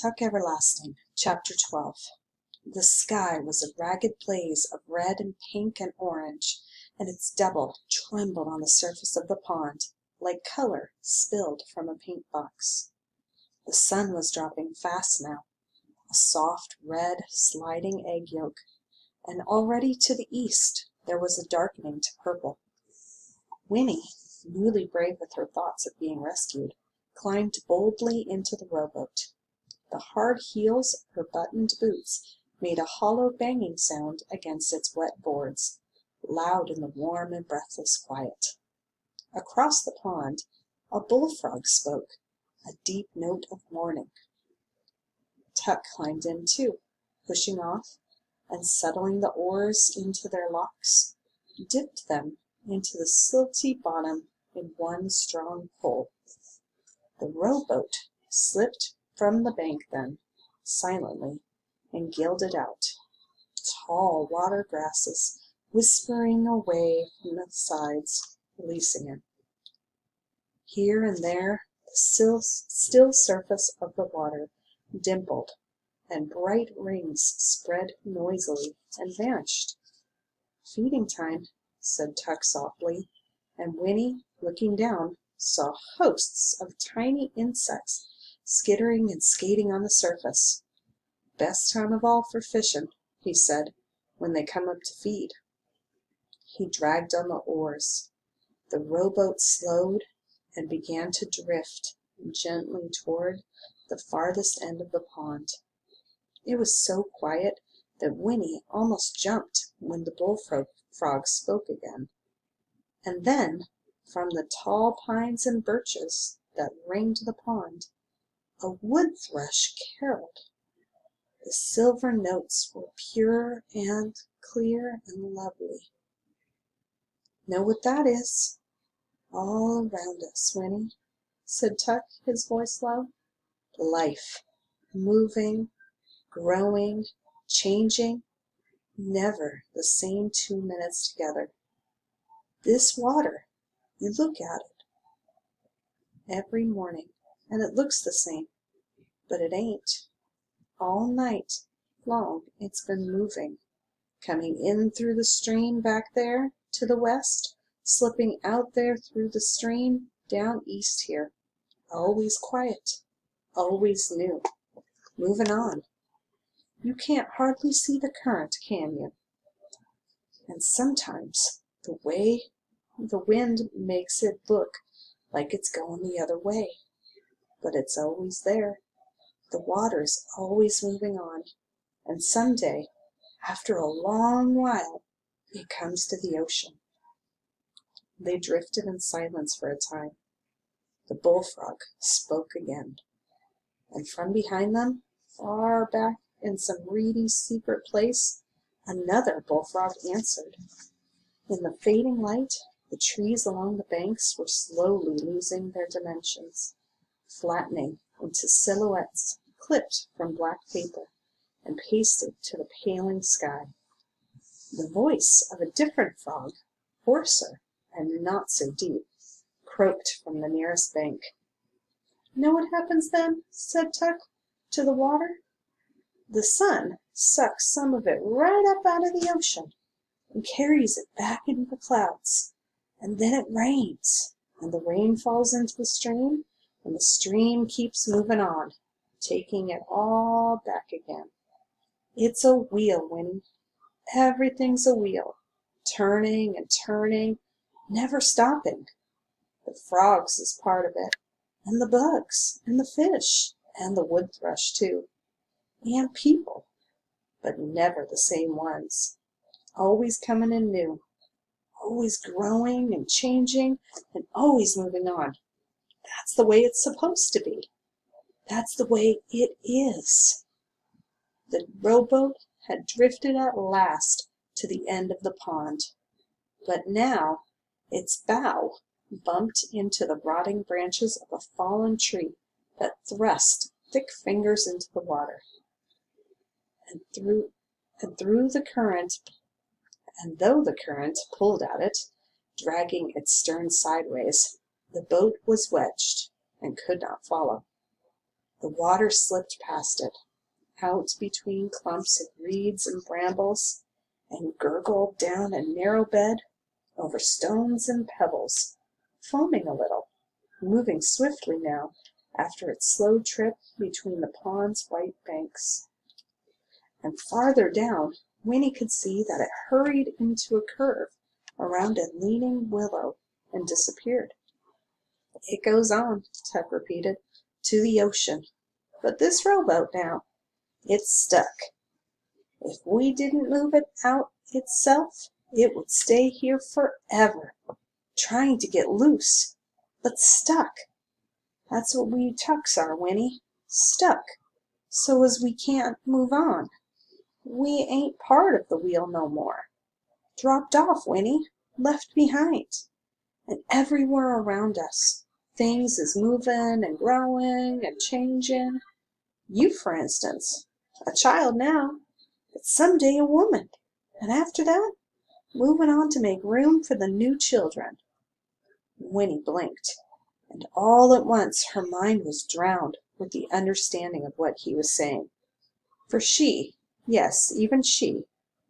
Tuck Everlasting, Chapter 12. The sky was a ragged blaze of red and pink and orange, and its double trembled on the surface of the pond, like color spilled from a paint box. The sun was dropping fast now, a soft red sliding egg yolk, and already to the east there was a darkening to purple. Winnie, newly brave with her thoughts of being rescued, climbed boldly into the rowboat. The hard heels of her buttoned boots made a hollow banging sound against its wet boards, loud in the warm and breathless quiet. Across the pond a bullfrog spoke, a deep note of warning. Tuck climbed in too, pushing off, and settling the oars into their locks, dipped them into the silty bottom in one strong pull. The rowboat slipped from the bank then, silently, and gilded out, tall water grasses whispering away from the sides, releasing it. Here and there the still surface of the water dimpled, and bright rings spread noisily and vanished. "Feeding time," said Tuck softly, and Winnie, looking down, saw hosts of tiny insects skittering and skating on the surface. "Best time of all for fishin'," he said, "when they come up to feed." He dragged on the oars. The rowboat slowed and began to drift gently toward the farthest end of the pond. It was so quiet that Winnie almost jumped when the bullfrog spoke again. And then, from the tall pines and birches that ringed the pond, a wood thrush caroled. The silver notes were pure and clear and lovely. "Know what that is?" "All around us, Winnie," said Tuck, his voice low. "Life, moving, growing, changing, never the same 2 minutes together. This water, you look at it every morning, and it looks the same, but it ain't. All night long it's been moving, coming in through the stream back there to the west, slipping out there through the stream down east here. Always quiet, always new, moving on. You can't hardly see the current, can you? And sometimes the way the wind makes it look like it's going the other way, but it's always there. The water's always moving on, and some day, after a long while, it comes to the ocean." They drifted in silence for a time. The bullfrog spoke again, and from behind them, far back in some reedy secret place, another bullfrog answered. In the fading light, the trees along the banks were slowly losing their dimensions, flattening into silhouettes clipped from black paper and pasted to the paling sky. The voice of a different frog, hoarser and not so deep, croaked from the nearest bank. "Know what happens then," said Tuck, "to the water? The sun sucks some of it right up out of the ocean and carries it back into the clouds, and then it rains, and the rain falls into the stream, and the stream keeps moving on, taking it all back again. It's a wheel, Winnie. Everything's a wheel, turning and turning, never stopping. The frogs is part of it, and the bugs, and the fish, and the wood thrush too, and people, but never the same ones. Always coming in new, always growing and changing, and always moving on. That's the way it's supposed to be. That's the way it is." The rowboat had drifted at last to the end of the pond, but now its bow bumped into the rotting branches of a fallen tree that thrust thick fingers into the water, and though the current pulled at it, dragging its stern sideways, the boat was wedged and could not follow. The water slipped past it, out between clumps of reeds and brambles, and gurgled down a narrow bed over stones and pebbles, foaming a little, moving swiftly now after its slow trip between the pond's white banks. And farther down, Winnie could see that it hurried into a curve around a leaning willow and disappeared. "It goes on," Tuck repeated, "to the ocean. But this rowboat now, it's stuck. If we didn't move it out itself, it would stay here forever, trying to get loose, but stuck. That's what we Tucks are, Winnie. Stuck, so as we can't move on. We ain't part of the wheel no more. Dropped off, Winnie. Left behind. And everywhere around us, things is moving and growing and changing. You, for instance, a child now, but someday a woman, and after that, moving on to make room for the new children." Winnie blinked, and all at once her mind was drowned with the understanding of what he was saying. For she, yes, even she,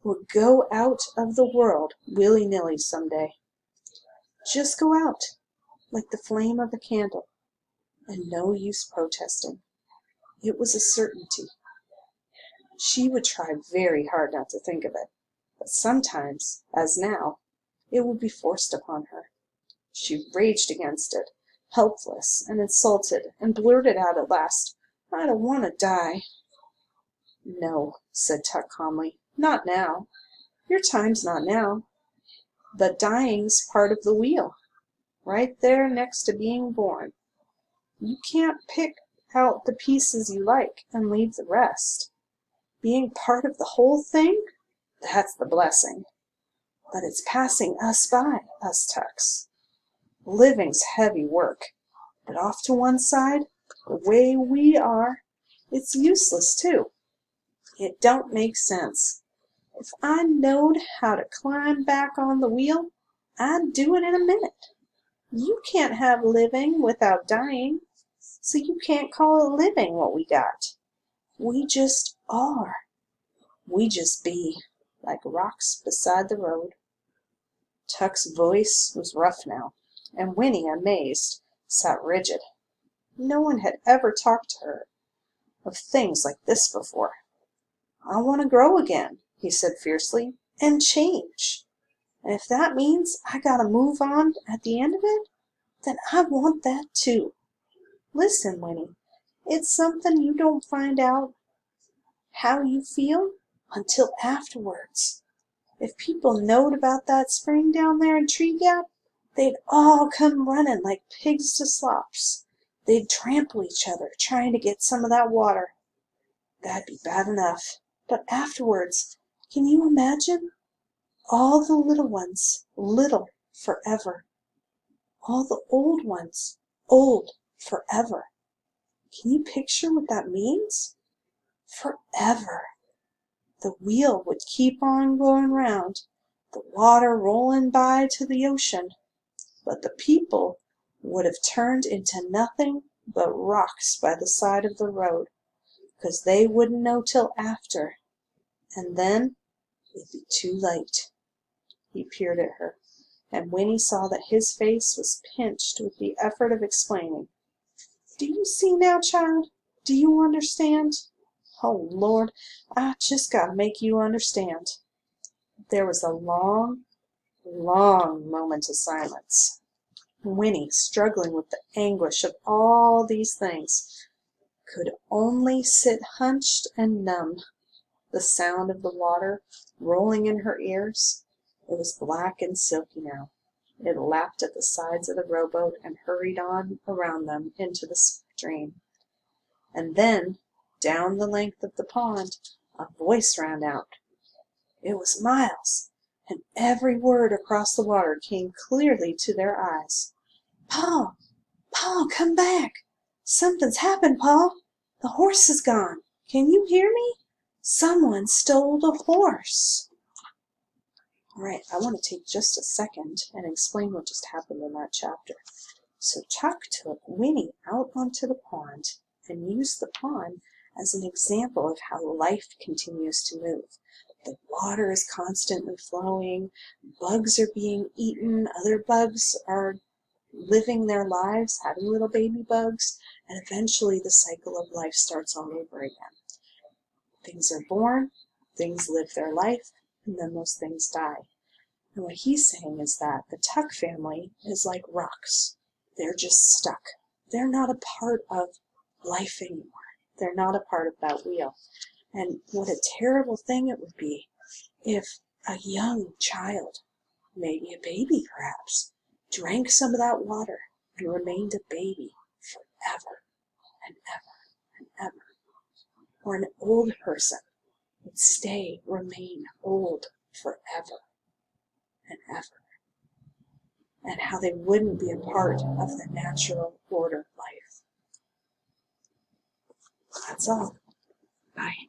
would go out of the world willy-nilly some day. Just go out, like the flame of a candle, and no use protesting. It was a certainty. She would try very hard not to think of it, but sometimes, as now, it would be forced upon her. She raged against it, helpless and insulted, and blurted out at last, "I don't want to die." "No," said Tuck calmly, "not now. Your time's not now. But dying's part of the wheel, right there next to being born. You can't pick out the pieces you like and leave the rest. Being part of the whole thing, that's the blessing. But it's passing us by, us Tucks. Living's heavy work, but off to one side, the way we are, it's useless too. It don't make sense. If I knowed how to climb back on the wheel, I'd do it in a minute. You can't have living without dying, so you can't call it living what we got. We just are. We just be, like rocks beside the road." Tuck's voice was rough now, and Winnie, amazed, sat rigid. No one had ever talked to her of things like this before. "I want to grow again," he said fiercely, "and change. And if that means I gotta move on at the end of it, then I want that too. Listen, Winnie, it's something you don't find out how you feel until afterwards. If people knowed about that spring down there in Tree Gap, they'd all come running like pigs to slops. They'd trample each other trying to get some of that water. That'd be bad enough. But afterwards, can you imagine? All the little ones, little forever. All the old ones, old forever. Can you picture what that means? Forever. The wheel would keep on going round, the water rolling by to the ocean, but the people would have turned into nothing but rocks by the side of the road, 'cause they wouldn't know till after, and then it'd be too late." He peered at her, and Winnie saw that his face was pinched with the effort of explaining. "Do you see now, child? Do you understand? Oh, Lord, I just got to make you understand." There was a long, long moment of silence. Winnie, struggling with the anguish of all these things, could only sit hunched and numb. The sound of the water rolling in her ears, it was black and silky now. It lapped at the sides of the rowboat and hurried on around them into the stream. And then, down the length of the pond, a voice rang out. It was Miles, and every word across the water came clearly to their eyes. "Pa! Pa, come back! Something's happened, Pa! The horse is gone! Can you hear me? Someone stole the horse!" All right, I want to take just a second and explain what just happened in that chapter. So Tuck took Winnie out onto the pond, and use the pond as an example of how life continues to move. The water is constantly flowing, bugs are being eaten, other bugs are living their lives, having little baby bugs, and eventually the cycle of life starts all over again. Things are born, things live their life, and then those things die. And what he's saying is that the Tuck family is like rocks. They're just stuck. They're not a part of life anymore. They're not a part of that wheel. And what a terrible thing it would be if a young child, maybe a baby perhaps, drank some of that water and remained a baby forever and ever and ever. Or an old person would remain old forever and ever. And how they wouldn't be a part of the natural order of life. That's all. Bye.